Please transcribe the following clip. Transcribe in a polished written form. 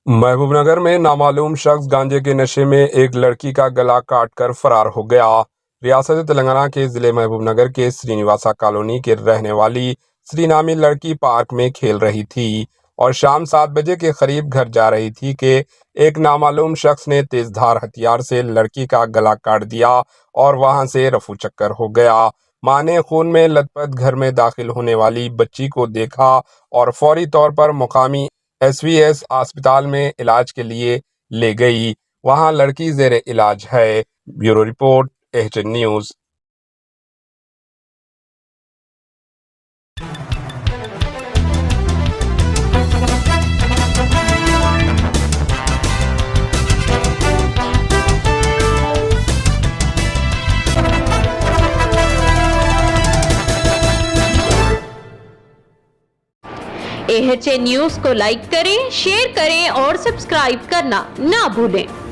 महबूबनगर में नामालूम शख्स गांजे के नशे में एक लड़की का गला काटकर फरार हो गया। रियासत तेलंगाना के जिले महबूबनगर के श्रीनिवासा कॉलोनी के रहने वाली श्री नामी लड़की पार्क में खेल रही थी और शाम 7 बजे के करीब घर जा रही थी कि एक नामालूम शख्स ने तेजधार हथियार से लड़की का गला काट दिया और वहां से रफू चक्कर हो गया। मां ने खून में लथपथ घर में दाखिल होने वाली बच्ची को देखा और फौरी तौर पर मुकामी एसवीएस अस्पताल में इलाज के लिए ले गई। वहां लड़की जेर इलाज है। Bureau report, HN news. HN news को लाइक करें, शेयर करें और सब्सक्राइब करना ना भूलें।